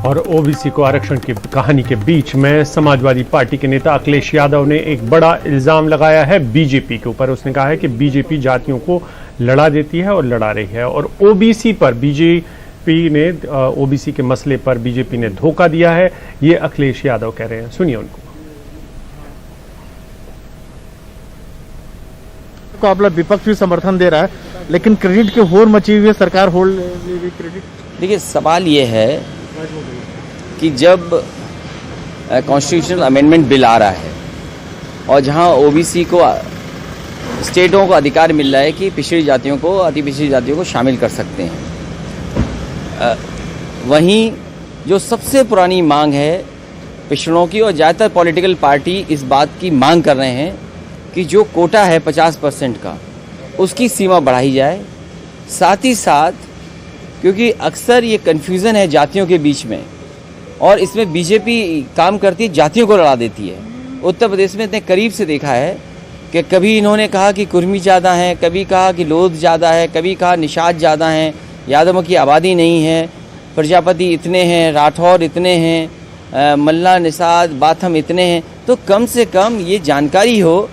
और ओबीसी को आरक्षण की कहानी के बीच में समाजवादी पार्टी के नेता अखिलेश यादव ने एक बड़ा इल्जाम लगाया है बीजेपी के ऊपर। उसने कहा है कि बीजेपी जातियों को लड़ा देती है और लड़ा रही है, और ओबीसी पर ओबीसी के मसले पर बीजेपी ने धोखा दिया है, ये अखिलेश यादव कह रहे हैं। सुनिए उनको। को आप विपक्ष भी समर्थन दे रहा है, लेकिन क्रेडिट की होड़ मची हुई है, सरकार होल्ड क्रेडिट। देखिए, सवाल ये है कि जब कॉन्स्टिट्यूशनल अमेंडमेंट बिल आ रहा है और जहां ओबीसी को स्टेटों को अधिकार मिल रहा है कि पिछड़ी जातियों को, अति पिछड़ी जातियों को शामिल कर सकते हैं, वहीं जो सबसे पुरानी मांग है पिछड़ों की, और ज़्यादातर पॉलिटिकल पार्टी इस बात की मांग कर रहे हैं कि जो कोटा है 50% का, उसकी सीमा बढ़ाई जाए। साथ ही साथ, क्योंकि अक्सर ये कन्फ्यूज़न है जातियों के बीच में, और इसमें बीजेपी काम करती है, जातियों को लड़ा देती है। उत्तर प्रदेश में इतने करीब से देखा है कि कभी इन्होंने कहा कि कुर्मी ज़्यादा हैं, कभी कहा कि लोध ज़्यादा है, कभी कहा निषाद ज़्यादा हैं, यादवों की आबादी नहीं है, प्रजापति इतने हैं, राठौर इतने हैं, मल्ला, निषाद, बाथम इतने हैं। तो कम से कम ये जानकारी हो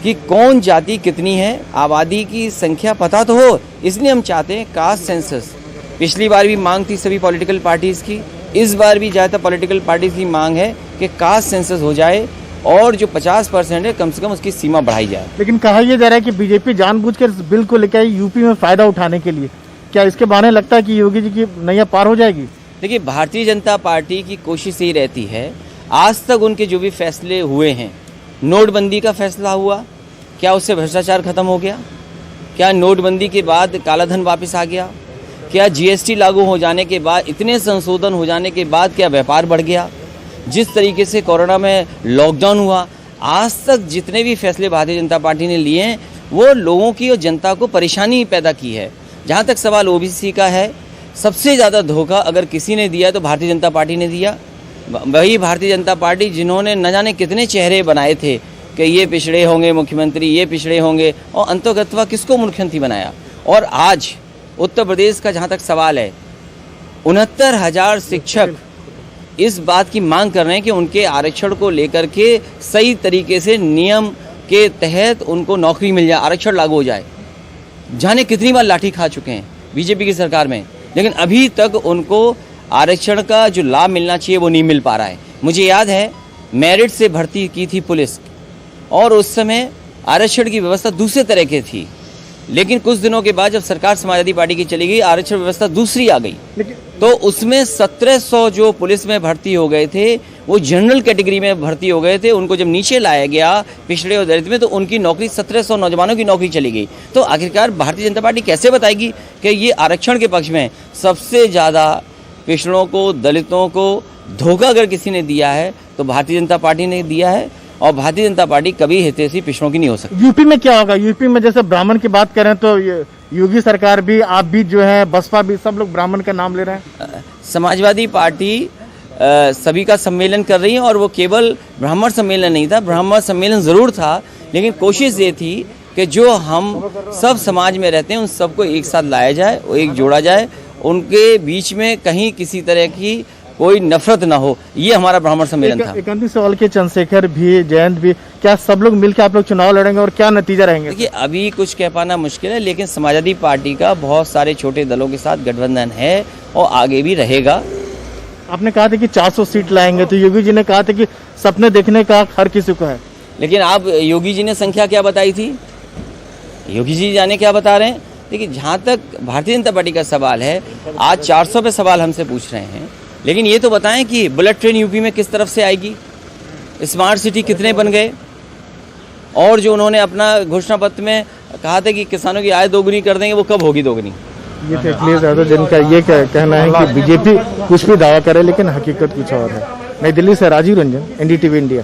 कि कौन जाति कितनी है, आबादी की संख्या पता तो हो। इसलिए हम चाहते हैं कास्ट सेंसस। पिछली बार भी मांग थी सभी पॉलिटिकल पार्टीज़ की, इस बार भी ज़्यादातर पॉलिटिकल पार्टीज़ की मांग है कि कास्ट सेंसस हो जाए और जो 50% है कम से कम उसकी सीमा बढ़ाई जाए। लेकिन कहा यह जा रहा है कि बीजेपी जानबूझकर बिल को लेकर यूपी में फायदा उठाने के लिए, क्या इसके बहाने लगता है कि योगी जी की नैया पार हो जाएगी? देखिए, भारतीय जनता पार्टी की कोशिश यही रहती है, आज तक उनके जो भी फैसले हुए हैं, नोटबंदी का फैसला हुआ, क्या उससे भ्रष्टाचार खत्म हो गया? क्या नोटबंदी के बाद कालाधन वापस आ गया? क्या जीएसटी लागू हो जाने के बाद, इतने संशोधन हो जाने के बाद क्या व्यापार बढ़ गया? जिस तरीके से कोरोना में लॉकडाउन हुआ, आज तक जितने भी फैसले भारतीय जनता पार्टी ने लिए हैं, वो लोगों की और जनता को परेशानी पैदा की है। जहाँ तक सवाल ओबीसी का है, सबसे ज़्यादा धोखा अगर किसी ने दिया तो भारतीय जनता पार्टी ने दिया। वही भारतीय जनता पार्टी जिन्होंने न जाने कितने चेहरे बनाए थे कि ये पिछड़े होंगे मुख्यमंत्री, ये पिछड़े होंगे, और अंततः किसको मुख्यमंत्री बनाया। और आज उत्तर प्रदेश का जहाँ तक सवाल है, 69,000 शिक्षक इस बात की मांग कर रहे हैं कि उनके आरक्षण को लेकर के सही तरीके से नियम के तहत उनको नौकरी मिल जाए, आरक्षण लागू हो जाए। जाने कितनी बार लाठी खा चुके हैं बीजेपी की सरकार में, लेकिन अभी तक उनको आरक्षण का जो लाभ मिलना चाहिए वो नहीं मिल पा रहा है। मुझे याद है, मेरिट से भर्ती की थी पुलिस, और उस समय आरक्षण की व्यवस्था दूसरे तरह की थी, लेकिन कुछ दिनों के बाद जब सरकार समाजवादी पार्टी की चली गई, आरक्षण व्यवस्था दूसरी आ गई। तो उसमें 1700 जो पुलिस में भर्ती हो गए थे, वो जनरल कैटेगरी में भर्ती हो गए थे। उनको जब नीचे लाया गया पिछड़े और दलित में, तो उनकी नौकरी 1700 नौजवानों की नौकरी चली गई। तो आखिरकार भारतीय जनता पार्टी कैसे बताएगी कि ये आरक्षण के पक्ष में सबसे ज़्यादा पिछड़ों को, दलितों को धोखा अगर किसी ने दिया है तो भारतीय जनता पार्टी ने दिया है, और भारतीय जनता पार्टी कभी हितैषी पिछड़ों की नहीं हो सकती। यूपी में क्या होगा? यूपी में जैसे ब्राह्मण की बात करें तो योगी सरकार भी, आप भी जो है, बसपा भी, सब लोग ब्राह्मण का नाम ले रहे हैं। समाजवादी पार्टी सभी का सम्मेलन कर रही है, और वो केवल ब्राह्मण सम्मेलन नहीं था, ब्राह्मण सम्मेलन ज़रूर था, लेकिन कोशिश ये थी कि जो हम सब समाज में रहते हैं उन सबको एक साथ लाया जाए, वो एक जोड़ा जाए, उनके बीच में कहीं किसी तरह की कोई नफरत ना हो। ये हमारा ब्राह्मण सम्मेलन था। एक अंतिम सवाल के, चंद्रशेखर भी, जयंत भी, क्या सब लोग मिलकर आप लोग चुनाव लड़ेंगे और क्या नतीजा रहेंगे? देखिए, अभी कुछ कह पाना मुश्किल है, लेकिन समाजवादी पार्टी का बहुत सारे छोटे दलों के साथ गठबंधन है और आगे भी रहेगा। आपने कहा था कि 400 सीट लाएंगे, तो योगी जी ने कहा था कि सपने देखने का हर किसी को है, लेकिन आप योगी जी ने संख्या क्या बताई थी? योगी जी जाने क्या बता रहे हैं। देखिए, जहाँ तक भारतीय जनता पार्टी का सवाल है, आज 400 पे सवाल हमसे पूछ रहे हैं, लेकिन ये तो बताएं कि बुलेट ट्रेन यूपी में किस तरफ से आएगी, स्मार्ट सिटी कितने बन गए, और जो उन्होंने अपना घोषणा पत्र में कहा था कि किसानों की आय दोगुनी कर देंगे, वो कब होगी दोगुनी? ये थे अखिलेश यादव, जिनका ये कहना है कि बीजेपी कुछ भी दावा करे लेकिन हकीकत कुछ और है। नई दिल्ली से राजीव रंजन, एनडीटीवी इंडिया।